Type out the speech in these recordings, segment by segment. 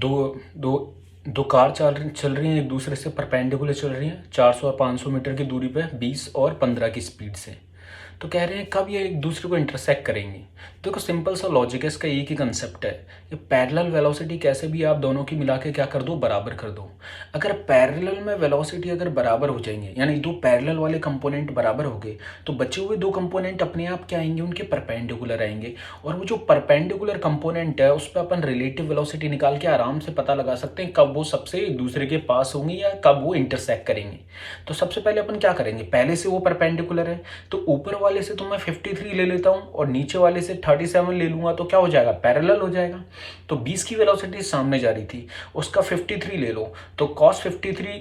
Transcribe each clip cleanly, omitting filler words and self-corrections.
दो दो दो कार चल रही हैं, एक दूसरे से परपेंडिकुलर चल रही हैं, 400 और 500 मीटर की दूरी पे 20 और 15 की स्पीड से। तो कह रहे हैं कब ये एक दूसरे को इंटरसेक्ट करेंगे। देखो सिंपल सा लॉजिक है, इसका एक ही कंसेप्ट है। ये पैरेलल वेलोसिटी कैसे भी आप दोनों की मिला के क्या कर दो, बराबर कर दो। अगर पैरेलल में वेलोसिटी अगर बराबर हो जाएंगे, यानी दो पैरेलल वाले कंपोनेंट बराबर हो गए, तो बचे हुए दो कंपोनेंट अपने आप क्या आएंगे, उनके परपेंडिकुलर आएंगे। और वो जो परपेंडिकुलर कंपोनेंट है उस पर अपन रिलेटिव वेलोसिटी निकाल के आराम से पता लगा सकते हैं कब वो सबसे एक दूसरे के पास होंगे या कब वो इंटरसेक्ट करेंगे। तो सबसे पहले अपन क्या करेंगे, पहले से वो परपेंडिकुलर है तो ऊपर वाले से तो मैं 53 ले लेता हूँ और नीचे वाले से 37 ले लूंगा, तो क्या हो जाएगा, पैरेलल हो जाएगा। तो 20 की वेलोसिटी सामने जा रही थी, उसका 53 ले लो, तो cos 53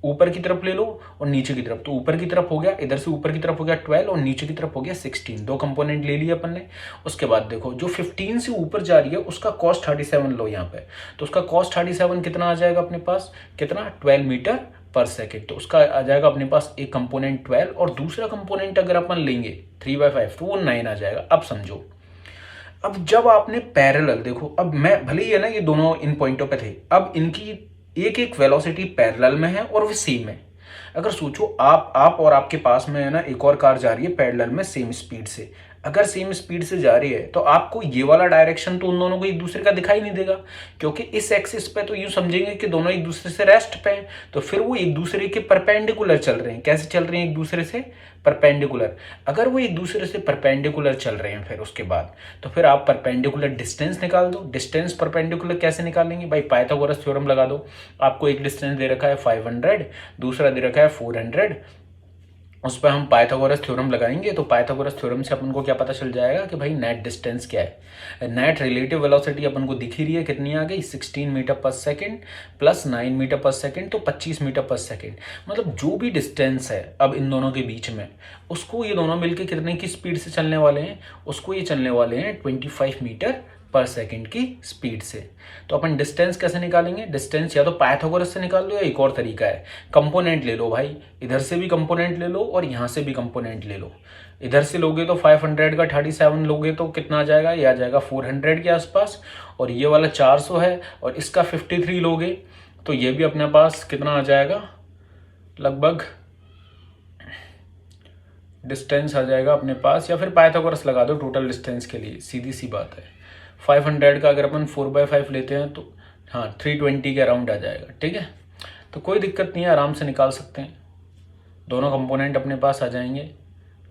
ऊपर की तरफ ले लो और नीचे की तरफ, तो ऊपर की तरफ हो गया, इधर से ऊपर की तरफ हो गया 12 और नीचे की तरफ हो गया 16। दो कंपोनेंट ले लिए अपन ने। उसके बाद देखो जो 15 से ऊपर जा रही है उसका cos 37 लो यहाँ पे, तो उसका cos 37 कितना आ जाएगा अपने पास, कितना, 12 मीटर पर सेकेंड। तो उसका आ जाएगा अपने पास एक कंपोनेंट 12 और दूसरा कंपोनेंट अगर अपन लेंगे 3/5 तो वो 9 आ जाएगा। अब समझो, अब जब आपने पैरेलल, देखो अब मैं भले ही है ना ये दोनों इन पॉइंटों पे थे, अब इनकी एक एक वेलोसिटी पैरेलल में है और वो सेम है। अगर सोचो आप और आपके पास में है ना एक और कार जा रही है पैरेलल में सेम स्पीड से, अगर सेम स्पीड से जा रही है तो आपको ये वाला डायरेक्शन तो उन दोनों को एक दूसरे का दिखाई नहीं देगा, क्योंकि इस एक्सिस पे तो यूं समझेंगे कि दोनों एक दूसरे से रेस्ट पे हैं, तो फिर वो एक दूसरे के परपेंडिकुलर चल रहे हैं। कैसे चल रहे हैं, एक दूसरे से परपेंडिकुलर। अगर वो एक दूसरे से परपेंडिकुलर चल रहे हैं फिर उसके बाद तो फिर आप परपेंडिकुलर डिस्टेंस निकाल दो। डिस्टेंस परपेंडिकुलर कैसे निकालेंगे भाई, पाइथागोरस थ्योरम लगा दो। आपको एक डिस्टेंस दे रखा है 500, दूसरा दे रखा है 400, उस पर हम पाइथागोरस थ्योरम लगाएंगे तो पाइथागोरस थ्योरम से अपन को क्या पता चल जाएगा कि भाई नेट डिस्टेंस क्या है। नेट रिलेटिव वेलोसिटी अपन को दिख ही रही है, कितनी आ गई, 16 मीटर पर सेकेंड प्लस 9 मीटर पर सेकेंड, तो 25 मीटर पर सेकेंड। मतलब जो भी डिस्टेंस है अब इन दोनों के बीच में, उसको ये दोनों मिलकर कितने की स्पीड से चलने वाले हैं, उसको ये चलने वाले हैं 25 मीटर पर सेकंड की स्पीड से। तो अपन डिस्टेंस कैसे निकालेंगे, डिस्टेंस या तो पाइथागोरस से निकाल लो या एक और तरीका है, कंपोनेंट ले लो भाई, इधर से भी कंपोनेंट ले लो और यहाँ से भी कंपोनेंट ले लो। इधर से लोगे तो 500 का 37 लोगे तो कितना आ जाएगा, ये आ जाएगा 400 के आसपास, और ये वाला 400 है और इसका 53 लोगे तो ये भी अपने पास कितना आ जाएगा, लगभग डिस्टेंस आ जाएगा अपने पास, या फिर पाइथागोरस लगा दो टोटल डिस्टेंस के लिए, सीधी सी बात है। 500 का अगर अपन 4/5 लेते हैं तो हाँ 320 के अराउंड आ जाएगा, ठीक है। तो कोई दिक्कत नहीं है, आराम से निकाल सकते हैं, दोनों कंपोनेंट अपने पास आ जाएंगे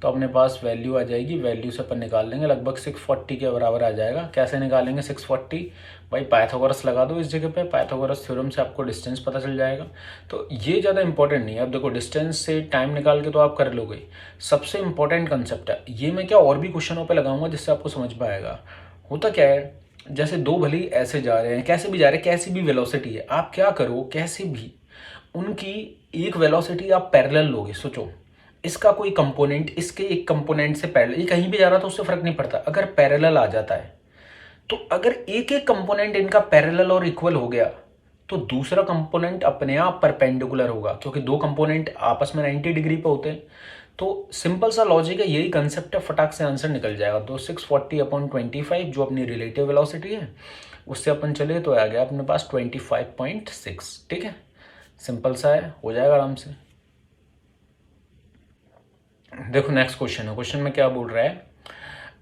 तो अपने पास वैल्यू आ जाएगी, वैल्यू से अपन निकाल लेंगे, लगभग 640 के बराबर आ जाएगा। कैसे निकालेंगे 640 भाई, पाइथागोरस लगा दो इस जगह पे, पाइथागोरस थ्योरम से आपको डिस्टेंस पता चल जाएगा। तो ये ज़्यादा इंपॉर्टेंट नहीं है। अब देखो डिस्टेंस से टाइम निकाल के तो आप कर लोगे, सबसे इंपॉर्टेंट कंसेप्ट है ये, मैं क्या और भी क्वेश्चनों पर लगाऊंगा जिससे आपको समझ पाएगा। होता क्या है, जैसे दो भली ऐसे जा रहे हैं, कैसे भी जा रहे हैं, कैसी भी वेलोसिटी है, आप क्या करो, कैसे भी उनकी एक वेलोसिटी आप पैरेलल लोगे। सोचो इसका कोई कंपोनेंट इसके एक कंपोनेंट से पैरेलल, ये कहीं भी जा रहा था उससे फर्क नहीं पड़ता, अगर पैरेलल आ जाता है तो अगर एक एक कंपोनेंट इनका पैरेलल और इक्वल हो गया तो दूसरा कंपोनेंट अपने आप परपेंडिकुलर होगा, क्योंकि दो कंपोनेंट आपस में 90 डिग्री पे होते हैं। तो सिंपल सा लॉजिक है, यही कंसेप्ट है, फटाक से आंसर निकल जाएगा। तो 640/25 जो अपनी रिलेटिव वेलोसिटी है उससे अपन चले तो आ गया अपने पास 25.6, ठीक है। सिंपल सा है, हो जाएगा आराम से। देखो नेक्स्ट क्वेश्चन है, क्वेश्चन में क्या बोल रहा है,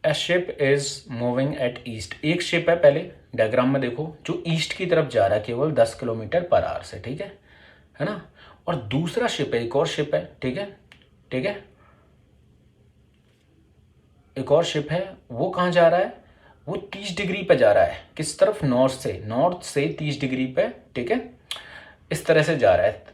ए ship is moving at east. एक शिप है, पहले डायग्राम में देखो, जो ईस्ट की तरफ जा रहा है केवल 10 किलोमीटर पर आवर से, ठीक है ना। और दूसरा शिप है, एक और शिप है, ठीक है, ठीक है, एक और शिप है, वो कहाँ जा रहा है, वो 30 डिग्री पे जा रहा है, किस तरफ, नॉर्थ से 30 डिग्री पे, ठीक है, इस तरह से जा रहा है।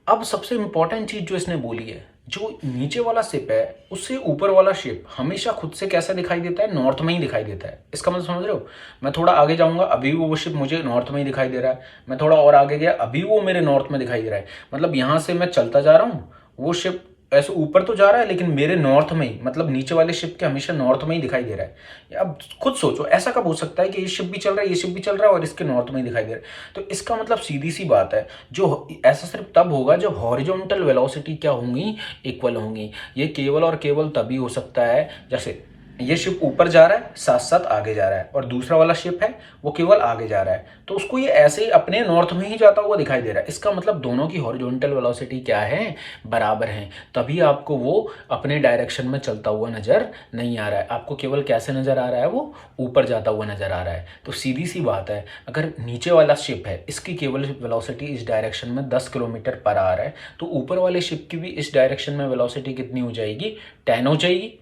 अब सबसे इंपॉर्टेंट चीज जो इसने बोली है, जो नीचे वाला शिप है उससे ऊपर वाला शिप हमेशा खुद से कैसा दिखाई देता है, नॉर्थ में ही दिखाई देता है। इसका मतलब समझ रहे हो, मैं थोड़ा आगे जाऊंगा अभी वो शिप मुझे नॉर्थ में ही दिखाई दे रहा है, मैं थोड़ा और आगे गया अभी वो मेरे नॉर्थ में दिखाई दे रहा है। मतलब यहां से मैं चलता जा रहा हूँ, वो शिप ऐसे ऊपर तो जा रहा है लेकिन मेरे नॉर्थ में ही, मतलब नीचे वाले शिप के हमेशा नॉर्थ में ही दिखाई दे रहा है। अब खुद सोचो ऐसा कब हो सकता है कि ये शिप भी चल रहा है, ये शिप भी चल रहा है और इसके नॉर्थ में ही दिखाई दे रहा है। तो इसका मतलब सीधी सी बात है, जो ऐसा सिर्फ तब होगा जब हॉरिजॉन्टल वेलोसिटी क्या होंगी, इक्वल होंगी। ये केवल और केवल तभी हो सकता है, जैसे ये शिप ऊपर जा रहा है, साथ साथ आगे जा रहा है, और दूसरा वाला शिप है वो केवल आगे जा रहा है, तो उसको ये ऐसे ही अपने नॉर्थ में ही जाता हुआ दिखाई दे रहा है। इसका मतलब दोनों की हॉरिजॉन्टल वेलोसिटी क्या है, बराबर है, तभी आपको वो अपने डायरेक्शन में चलता हुआ नजर नहीं आ रहा है, आपको केवल कैसे नजर आ रहा है, वो ऊपर जाता हुआ नजर आ रहा है। तो सीधी सी बात है, अगर नीचे वाला शिप है इसकी केवल वेलोसिटी इस डायरेक्शन में 10 किलोमीटर पर आवर है, तो ऊपर वाले शिप की भी इस डायरेक्शन में वेलोसिटी कितनी हो जाएगी, 10 हो जाएगी।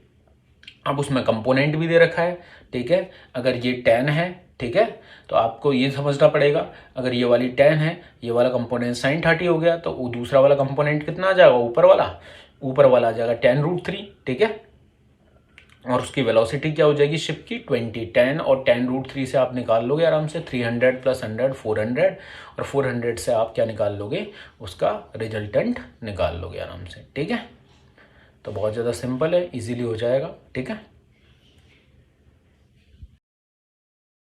अब उसमें कंपोनेंट भी दे रखा है, ठीक है, अगर ये 10 है, ठीक है, तो आपको ये समझना पड़ेगा, अगर ये वाली 10 है, ये वाला कंपोनेंट sin 30 हो गया, तो वो दूसरा वाला कंपोनेंट कितना आ जाएगा, ऊपर वाला आ जाएगा 10√3, ठीक है, और उसकी वेलोसिटी क्या हो जाएगी शिप की 20, 10 और 10√3 से आप निकाल लोगे आराम से 300 + 100 400, और 400 से आप क्या निकाल लोगे, उसका रिजल्टेंट निकाल लोगे आराम से, ठीक है। तो बहुत ज़्यादा सिंपल है, इजीली हो जाएगा, ठीक है।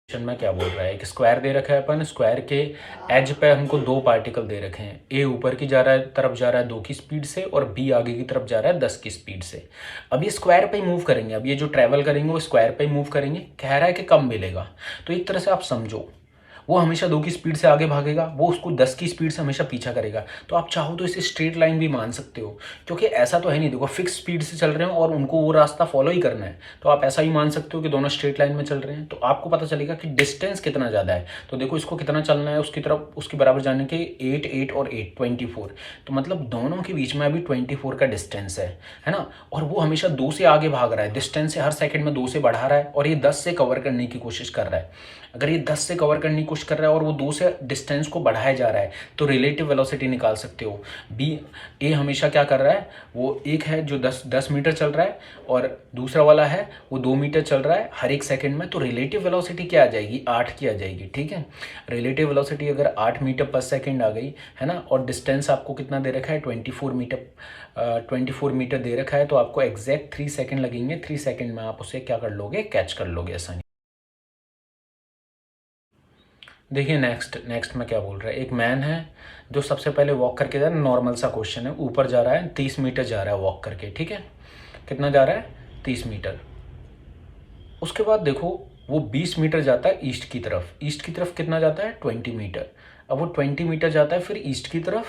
क्वेश्चन में क्या बोल रहा है, एक स्क्वायर दे रखा है, अपन स्क्वायर के एज पे हमको दो पार्टिकल दे रखे हैं, ए ऊपर की तरफ जा रहा है 2 की स्पीड से, और बी आगे की तरफ जा रहा है 10 की स्पीड से। अब ये स्क्वायर पे ही मूव करेंगे, अब ये जो ट्रैवल करेंगे वो स्क्वायर पे ही मूव करेंगे, कह रहा है कि कब मिलेगा, तो एक तरह से आप समझो वो हमेशा 2 की स्पीड से आगे भागेगा, वो उसको 10 की स्पीड से हमेशा पीछा करेगा। तो आप चाहो तो इसे स्ट्रेट लाइन भी मान सकते हो, क्योंकि ऐसा तो है नहीं, देखो फिक्स स्पीड से चल रहे हो और उनको वो रास्ता फॉलो ही करना है, तो आप ऐसा ही मान सकते हो कि दोनों स्ट्रेट लाइन में चल रहे हैं। तो आपको पता चलेगा कि डिस्टेंस कितना ज़्यादा है, तो देखो इसको कितना चलना है उसकी तरफ, उसके बराबर जाने के 8 8 और 8 24, तो मतलब दोनों के बीच में अभी 24 का डिस्टेंस है ना, और वो हमेशा 2 से आगे भाग रहा है, डिस्टेंस से हर सेकंड में 2 से बढ़ा रहा है, और ये 10 से कवर करने की कोशिश कर रहा है। अगर ये 10 से कवर करने की कोशिश कर रहा है और वो 2 से डिस्टेंस को बढ़ाया जा रहा है, तो रिलेटिव वेलोसिटी निकाल सकते हो। ए हमेशा क्या कर रहा है, वो एक है जो 10 मीटर चल रहा है, और दूसरा वाला है वो 2 मीटर चल रहा है हर एक सेकंड में, तो रिलेटिव वेलोसिटी क्या आ जाएगी, 8 की आ जाएगी, ठीक है। रिलेटिव वेलोसिटी अगर 8 मीटर पर सेकेंड आ गई है ना, और डिस्टेंस आपको कितना दे रखा है, 24 मीटर दे रखा है, तो आपको एग्जैक्ट 3 सेकेंड लगेंगे, 3 सेकेंड में आप उसे क्या कर लोगे, कैच कर लोगे आसानी। देखिए नेक्स्ट में क्या बोल रहा है, एक मैन है जो सबसे पहले वॉक करके जा रहा है, नॉर्मल सा क्वेश्चन है, ऊपर जा रहा है 30 मीटर जा रहा है वॉक करके, ठीक है, कितना जा रहा है 30 मीटर। उसके बाद देखो वो 20 मीटर जाता है ईस्ट की तरफ कितना जाता है 20 मीटर। अब वो 20 मीटर जाता है फिर ईस्ट की तरफ,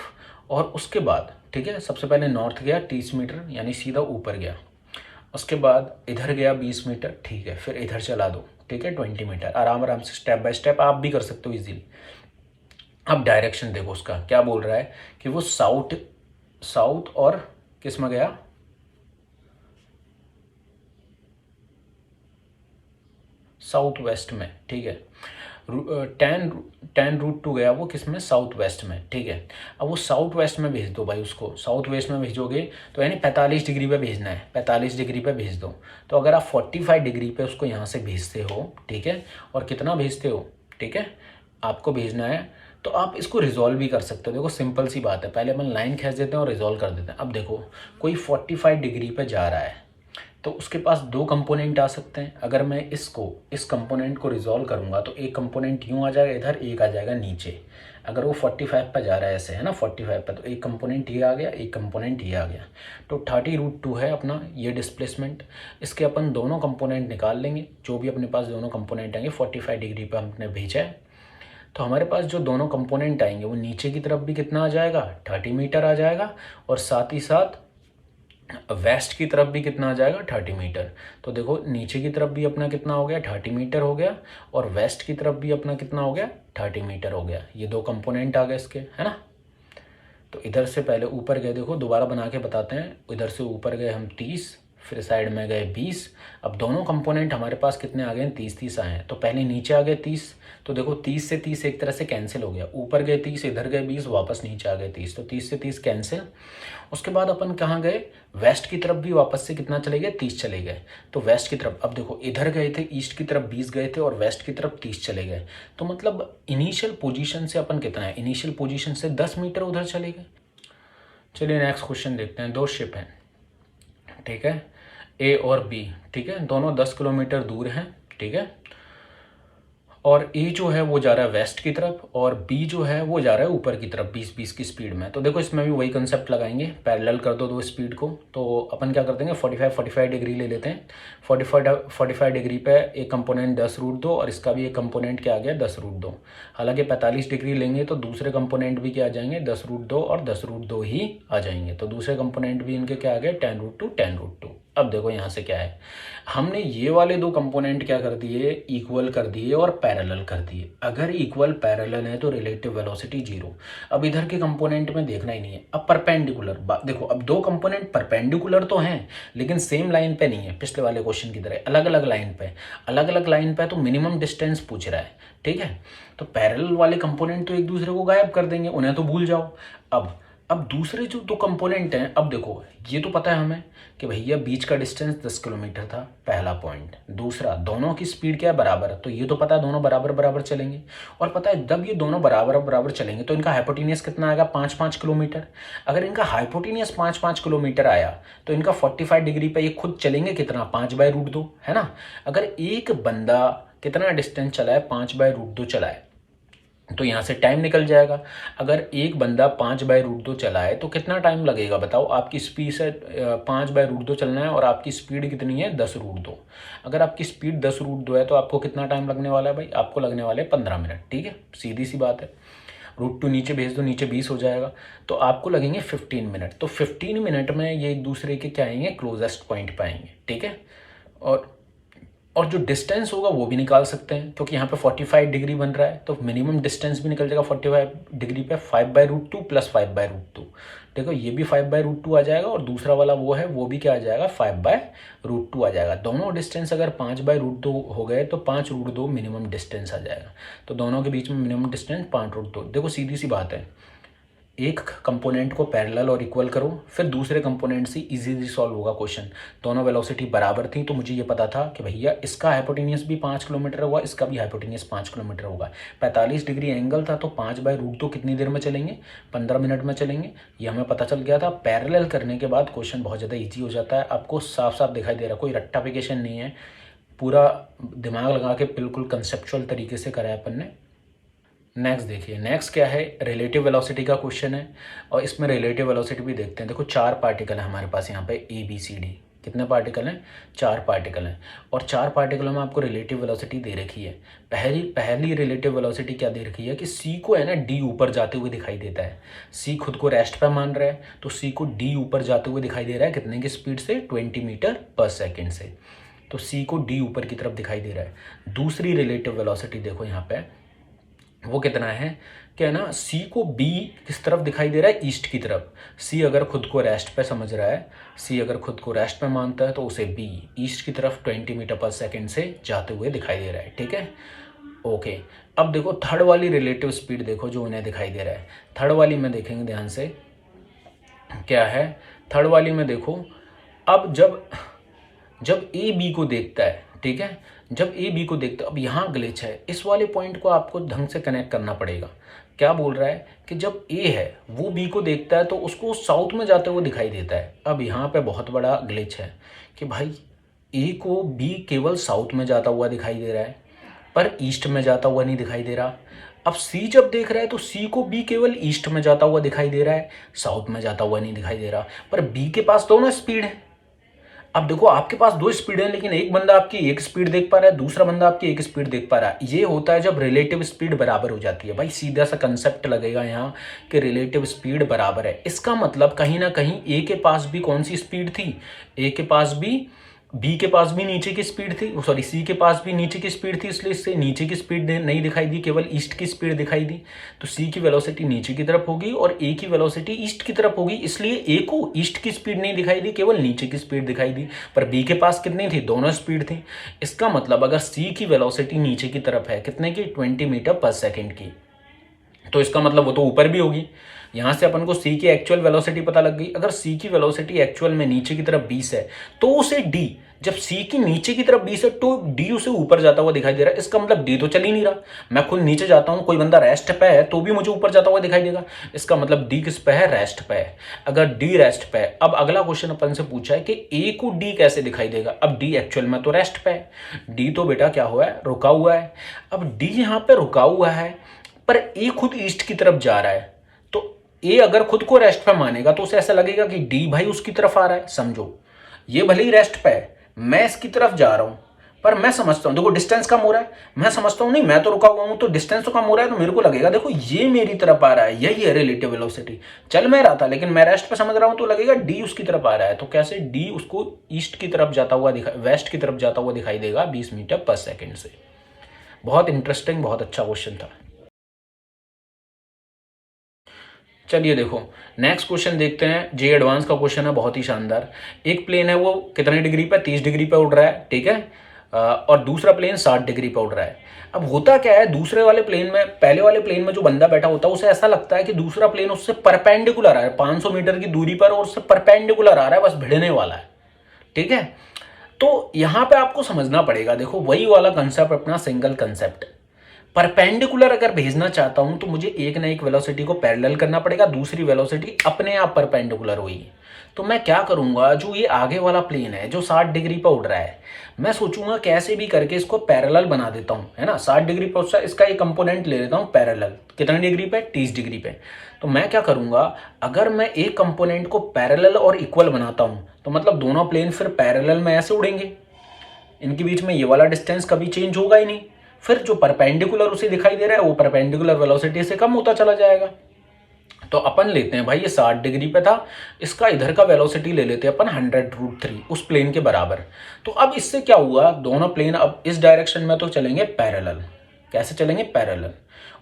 और उसके बाद ठीक है सबसे पहले नॉर्थ गया 30 मीटर यानी सीधा ऊपर गया, उसके बाद इधर गया 20 मीटर, ठीक है, फिर इधर चला दो, ठीक है 20 मीटर, आराम से स्टेप बाय स्टेप आप भी कर सकते हो इजीली। अब डायरेक्शन देखो उसका क्या बोल रहा है कि वो साउथ और किस में गया, साउथ वेस्ट में, ठीक है, 10√2 गया वो किस में, साउथ वेस्ट में, ठीक है। अब वो साउथ वेस्ट में भेज दो भाई, उसको साउथ वेस्ट में भेजोगे तो यानी 45 डिग्री पे भेजना है, 45 डिग्री पे भेज दो। तो अगर आप 45 डिग्री पे उसको यहाँ से भेजते हो, ठीक है, और कितना भेजते हो, ठीक है, आपको भेजना है, तो आप इसको रिजॉल्व भी कर सकते हो। देखो सिंपल सी बात है, पहले अपन लाइन खींच देते हैं और रिजॉल्व कर देते हैं। अब देखो कोई 45 डिग्री पे जा रहा है, तो उसके पास दो कंपोनेंट आ सकते हैं। अगर मैं इस कंपोनेंट को रिजॉल्व करूंगा तो एक कंपोनेंट यूँ आ जाएगा इधर, एक आ जाएगा नीचे। अगर वो 45 पे जा रहा है ऐसे है ना 45 पे, तो एक कंपोनेंट ये आ गया, एक कंपोनेंट ये आ गया, तो 30√2 है अपना ये डिस्प्लेसमेंट। इसके अपन दोनों कंपोनेंट निकाल लेंगे, जो भी अपने पास दोनों कंपोनेंट आएंगे 45 डिग्री पर हमने भेजा है, तो हमारे पास जो दोनों कंपोनेंट आएंगे वो नीचे की तरफ भी कितना आ जाएगा 30 मीटर आ जाएगा, और साथ ही साथ वेस्ट की तरफ भी कितना आ जाएगा 30 मीटर। तो देखो नीचे की तरफ भी अपना कितना हो गया 30 मीटर हो गया, और वेस्ट की तरफ भी अपना कितना हो गया 30 मीटर हो गया। ये दो कंपोनेंट आ गए इसके, है ना। तो इधर से पहले ऊपर गए, देखो दोबारा बना के बताते हैं, इधर से ऊपर गए हम 30, फिर साइड में गए 20। अब दोनों कंपोनेंट हमारे पास कितने आ गए 30 आए हैं, तो पहले नीचे आ गए 30, तो देखो 30 से 30 एक तरह से कैंसिल हो गया, ऊपर गए 30 इधर गए 20 वापस नीचे आ गए 30, तो 30 से 30 कैंसिल। उसके बाद अपन कहाँ गए, वेस्ट की तरफ भी वापस से कितना चले गए 30 चले गए, तो वेस्ट की तरफ अब देखो इधर गए थे ईस्ट की तरफ 20 गए थे और वेस्ट की तरफ 30 चले गए, तो मतलब इनिशियल पोजीशन से अपन कितना है, इनिशियल पोजीशन से 10 मीटर उधर चले गए। चलिए नेक्स्ट क्वेश्चन देखते हैं। दो शिप हैं, ठीक है, ए और बी, ठीक है, दोनों 10 किलोमीटर दूर हैं, ठीक है, और ए जो है वो जा रहा है वेस्ट की तरफ और बी जो है वो जा रहा है ऊपर की तरफ 20-20 की स्पीड में। तो देखो इसमें भी वही कंसेप्ट लगाएंगे, पैरेलल कर दो स्पीड को। तो अपन क्या कर देंगे 45 डिग्री ले लेते हैं। 45 डिग्री पे एक कंपोनेंट 10 रूट 2 और इसका भी एक कंपोनेंट क्या आ गया 10 रूट 2। हालांकि 45 डिग्री लेंगे तो दूसरे कंपोनेंट भी क्या आ जाएंगे 10 रूट 2 और 10 रूट 2 ही आ जाएंगे। तो दूसरे कंपोनेंट भी इनके क्या आ गए 10 रूट 2 10 रूट 2। अब देखो यहाँ से क्या है, हमने ये वाले दो कंपोनेंट क्या कर दिए इक्वल कर दिए और पैरेलल कर दिए। अगर इक्वल पैरेलल है तो रिलेटिव वेलोसिटी 0। अब इधर के कंपोनेंट में देखना ही नहीं है। अब परपेंडिकुलर देखो, अब दो कंपोनेंट परपेंडिकुलर तो हैं लेकिन सेम लाइन पे नहीं है, पिछले वाले क्वेश्चन की तरह अलग अलग लाइन पे तो मिनिमम डिस्टेंस पूछ रहा है। ठीक है, तो पैरेलल वाले कंपोनेंट तो एक दूसरे को गायब कर देंगे, उन्हें तो भूल जाओ। अब दूसरे जो दो कंपोनेंट हैं, अब देखो ये तो पता है हमें कि भैया बीच का डिस्टेंस 10 किलोमीटर था, पहला पॉइंट। दूसरा, दोनों की स्पीड क्या है बराबर है, तो ये तो पता है दोनों बराबर बराबर चलेंगे। और पता है जब ये दोनों बराबर बराबर चलेंगे तो इनका हाइपोटेनियस कितना आएगा 5-5 किलोमीटर। अगर इनका हाइपोटेनियस 5-5 किलोमीटर आया तो इनका 45 डिग्री पे ये खुद चलेंगे कितना 5/√2, है ना। अगर एक बंदा कितना डिस्टेंस चला है 5/√2 चला है तो यहाँ से टाइम निकल जाएगा। अगर एक बंदा 5/√2 चला है तो कितना टाइम लगेगा बताओ। आपकी स्पीड से 5/√2 चलना है और आपकी स्पीड कितनी है 10√2। अगर आपकी स्पीड 10√2 है तो आपको कितना टाइम लगने वाला है भाई, आपको लगने वाले 15 मिनट। ठीक है, सीधी सी बात है। √2 नीचे भेज दो, नीचे 20 हो जाएगा, तो आपको लगेंगे 15 मिनट। तो 15 मिनट में ये एक दूसरे के क्या आएंगे क्लोजेस्ट पॉइंट पे आएंगे। ठीक है, और जो डिस्टेंस होगा वो भी निकाल सकते हैं क्योंकि यहाँ पे 45 डिग्री बन रहा है तो मिनिमम डिस्टेंस भी निकल जाएगा 45 डिग्री पे 5/√2 प्लस 5/√2। देखो ये भी 5/√2 आ जाएगा और दूसरा वाला वो है वो भी क्या आ जाएगा 5/√2 आ जाएगा। दोनों डिस्टेंस अगर 5/√2 हो गए तो 5√2 मिनिमम डिस्टेंस आ जाएगा। तो दोनों के बीच में मिनिमम डिस्टेंस 5√2। देखो सीधी सी बात है, एक कंपोनेंट को पैरेलल और इक्वल करो, फिर दूसरे कंपोनेंट से इजीली सॉल्व होगा क्वेश्चन। दोनों वेलोसिटी बराबर थी तो मुझे ये पता था कि भैया इसका हाइपोटेनियस भी 5 किलोमीटर होगा, इसका भी हाइपोटेनियस 5 किलोमीटर होगा। 45 डिग्री एंगल था तो 5/√2 कितनी देर में चलेंगे 15 मिनट में चलेंगे, ये हमें पता चल गया था। पैरेलल करने के बाद क्वेश्चन बहुत ज़्यादा ईजी हो जाता है, आपको साफ साफ दिखाई दे रहा है, कोई रट्टाफिकेशन नहीं है, पूरा दिमाग लगा के बिल्कुल कंसेप्चुअल तरीके से करा है अपन ने। नेक्स्ट देखिए, नेक्स्ट क्या है रिलेटिव वेलोसिटी का क्वेश्चन है और इसमें रिलेटिव वेलोसिटी भी देखते हैं। देखो 4 पार्टिकल है हमारे पास यहाँ पे ABCD, कितने पार्टिकल हैं 4 पार्टिकल हैं और 4 पार्टिकलों में आपको रिलेटिव वेलोसिटी दे रखी है। पहली रिलेटिव वेलोसिटी क्या दे रखी है कि C को है ना D ऊपर जाते हुए दिखाई देता है। C खुद को रेस्ट पे मान रहा है तो C को D ऊपर जाते हुए दिखाई दे रहा है कितने की स्पीड से 20 मीटर पर सेकेंड से। तो C को D ऊपर की तरफ दिखाई दे रहा है। दूसरी रिलेटिव वेलोसिटी देखो यहाँ पे वो कितना है क्या है ना, C को B किस तरफ दिखाई दे रहा है ईस्ट की तरफ। C अगर खुद को रेस्ट पे समझ रहा है, C अगर खुद को रेस्ट पे मानता है तो उसे B ईस्ट की तरफ 20 मीटर पर सेकेंड से जाते हुए दिखाई दे रहा है। ठीक है, ओके। अब देखो थर्ड वाली रिलेटिव स्पीड देखो जो उन्हें दिखाई दे रहा है। थर्ड वाली में देखेंगे ध्यान से क्या है, थर्ड वाली में देखो अब जब A B को देखता है, ठीक है, जब A B को देखता है, अब यहाँ ग्लिच है, इस वाले पॉइंट को आपको ढंग से कनेक्ट करना पड़ेगा। क्या बोल रहा है कि जब A है वो B को देखता है तो उसको साउथ में जाते हुए दिखाई देता है। अब यहाँ पे बहुत बड़ा ग्लिच है कि भाई A को B केवल साउथ में जाता हुआ दिखाई दे रहा है पर ईस्ट में जाता हुआ नहीं दिखाई दे रहा। अब C जब देख रहा है तो C को B केवल ईस्ट में जाता हुआ दिखाई दे रहा है, साउथ में जाता हुआ नहीं दिखाई दे रहा। पर B के पास दोनों स्पीड है। अब देखो आपके पास 2 स्पीड है लेकिन एक बंदा आपकी 1 स्पीड देख पा रहा है, दूसरा बंदा आपकी 1 स्पीड देख पा रहा है। ये होता है जब रिलेटिव स्पीड बराबर हो जाती है। भाई सीधा सा कंसेप्ट लगेगा यहाँ कि रिलेटिव स्पीड बराबर है, इसका मतलब कहीं ना कहीं A के पास भी कौन सी स्पीड थी, A के पास भी B के पास भी नीचे की स्पीड थी, सॉरी C के पास भी नीचे की स्पीड थी, इसलिए इससे नीचे की स्पीड नहीं दिखाई दी, केवल ईस्ट की स्पीड दिखाई दी। तो C की वेलोसिटी नीचे की तरफ होगी और A की वेलोसिटी ईस्ट की तरफ होगी, इसलिए A को ईस्ट की स्पीड नहीं दिखाई दी, केवल नीचे की स्पीड दिखाई दी। पर B के पास कितनी थी, दोनों स्पीड थी। इसका मतलब अगर C की वेलोसिटी नीचे की तरफ है कितने की 20 मीटर पर सेकेंड की, तो इसका मतलब वो तो ऊपर भी होगी। यहाँ से अपन को C की एक्चुअल वेलोसिटी पता लग गई। अगर C की वेलोसिटी एक्चुअल में नीचे की तरफ 20 है तो उसे D, जब सी की नीचे की तरफ बी से तो डी उसे ऊपर जाता हुआ दिखाई दे रहा है, इसका मतलब डी तो चल ही नहीं रहा। मैं खुद नीचे जाता हूं, कोई बंदा रेस्ट पे है तो भी मुझे ऊपर जाता हुआ दिखाई देगा, इसका मतलब डी किस पे है, रेस्ट पे है। अगर डी रेस्ट पे है, अब अगला क्वेश्चन अपन से पूछा है कि ए को डी कैसे दिखाई देगा। अब डी एक्चुअल में तो रेस्ट पे है, डी तो बेटा क्या हुआ है, रुका हुआ है। अब डी यहां पे रुका हुआ है पर ए खुद ईस्ट की तरफ जा रहा है, तो ए अगर खुद को रेस्ट पे मानेगा तो उसे ऐसा लगेगा कि डी भाई उसकी तरफ आ रहा है। समझो, ये भले ही रेस्ट पे है, मैं इसकी तरफ जा रहा हूं, पर मैं समझता हूं देखो डिस्टेंस कम हो रहा है, मैं समझता हूं नहीं मैं तो रुका हुआ हूं तो डिस्टेंस तो कम हो रहा है, तो मेरे को लगेगा देखो ये मेरी तरफ आ रहा है, यही है रिलेटिव वेलोसिटी। चल मैं रहा था लेकिन मैं रेस्ट पे समझ रहा हूं तो लगेगा डी उसकी तरफ आ रहा है, तो कैसे डी उसको ईस्ट की तरफ जाता हुआ वेस्ट की तरफ जाता हुआ दिखाई देगा 20 मीटर पर सेकेंड से। बहुत इंटरेस्टिंग, बहुत अच्छा क्वेश्चन था। चलिए देखो नेक्स्ट क्वेश्चन देखते हैं, जे एडवांस का क्वेश्चन है, बहुत ही शानदार। एक प्लेन है वो कितने डिग्री पे, 30 डिग्री पे उड़ रहा है, ठीक है, और दूसरा प्लेन 60 डिग्री पे उड़ रहा है। अब होता क्या है, दूसरे वाले प्लेन में, पहले वाले प्लेन में जो बंदा बैठा होता है उसे ऐसा लगता है कि दूसरा प्लेन उससे परपेंडिकुलर आ रहा है, 500 मीटर की दूरी पर, और उससे परपेंडिकुलर आ रहा है, बस भिड़ने वाला है, ठीक है। तो यहां पे आपको समझना पड़ेगा, देखो वही वाला कंसेप्ट अपना सिंगल कंसेप्ट, परपेंडिकुलर अगर भेजना चाहता हूं तो मुझे एक ना एक वेलोसिटी को पैरेलल करना पड़ेगा, दूसरी वेलोसिटी अपने आप परपेंडिकुलर हुई। तो मैं क्या करूंगा, जो ये आगे वाला प्लेन है जो 60 डिग्री पर उड़ रहा है, मैं सोचूंगा कैसे भी करके इसको पैरेलल बना देता हूं, है ना। 60 डिग्री पर इसका एक कंपोनेंट ले लेता हूं पैरेलल, कितने डिग्री पे, 30 डिग्री पे। तो मैं क्या करूंगा, अगर मैं एक कंपोनेंट को पैरेलल और इक्वल बनाता हूं तो मतलब दोनों प्लेन फिर पैरेलल में ऐसे उड़ेंगे, इनके बीच में ये वाला डिस्टेंस कभी चेंज होगा ही नहीं, फिर जो परपेंडिकुलर उसे दिखाई दे रहा है वो परपेंडिकुलर वेलोसिटी से कम होता चला जाएगा। तो अपन लेते हैं भाई ये 60 डिग्री पे था, इसका इधर का वेलोसिटी ले लेते हैं अपन 100√3 उस प्लेन के बराबर। तो अब इससे क्या हुआ, दोनों प्लेन अब इस डायरेक्शन में तो चलेंगे पैरेलल, कैसे चलेंगे, पैरेलल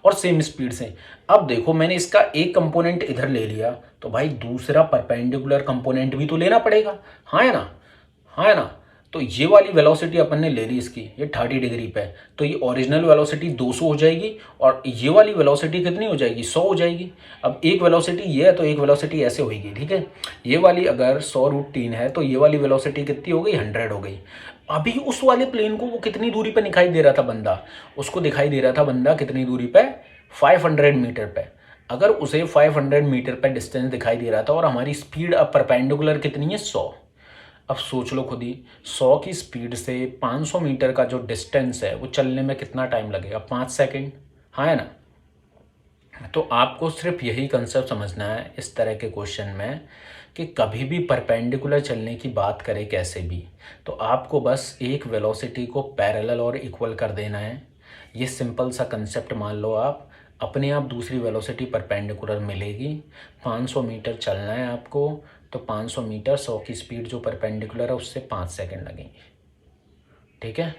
और सेम स्पीड से। अब देखो मैंने इसका एक कंपोनेंट इधर ले लिया, तो भाई दूसरा परपेंडिकुलर कंपोनेंट भी तो लेना पड़ेगा, हाँ है ना, हाँ है ना। तो ये वाली वेलोसिटी अपन ने ले ली इसकी, ये 30 डिग्री पे, तो ये ओरिजिनल वेलोसिटी 200 हो जाएगी, और ये वाली वेलोसिटी कितनी हो जाएगी, 100 हो जाएगी। अब एक वेलोसिटी ये है तो एक वेलोसिटी ऐसे होगी, ठीक है। ये वाली अगर 100√3 है तो ये वाली वेलोसिटी कितनी हो गई, 100 हो गई। अभी उस वाले प्लेन को वो कितनी दूरी पे दिखाई दे रहा था बंदा, उसको दिखाई दे रहा था बंदा कितनी दूरी पे, 500 मीटर पे। अगर उसे 500 मीटर पे डिस्टेंस दिखाई दे रहा था और हमारी स्पीड अब परपेंडिकुलर कितनी है, 100। अब सोच लो खुद ही, 100 की स्पीड से 500 मीटर का जो डिस्टेंस है वो चलने में कितना टाइम लगेगा, 5 सेकेंड, हाँ है ना। तो आपको सिर्फ यही कंसेप्ट समझना है इस तरह के क्वेश्चन में कि कभी भी परपेंडिकुलर चलने की बात करें कैसे भी, तो आपको बस एक वेलोसिटी को पैरेलल और इक्वल कर देना है। ये सिंपल सा कंसेप्ट मान लो आप, अपने आप दूसरी वेलोसिटी परपेंडिकुलर मिलेगी। 500 मीटर चलना है आपको, तो 500 मीटर 100 की स्पीड जो परपेंडिकुलर है उससे 5 सेकंड लगेंगे, ठीक है।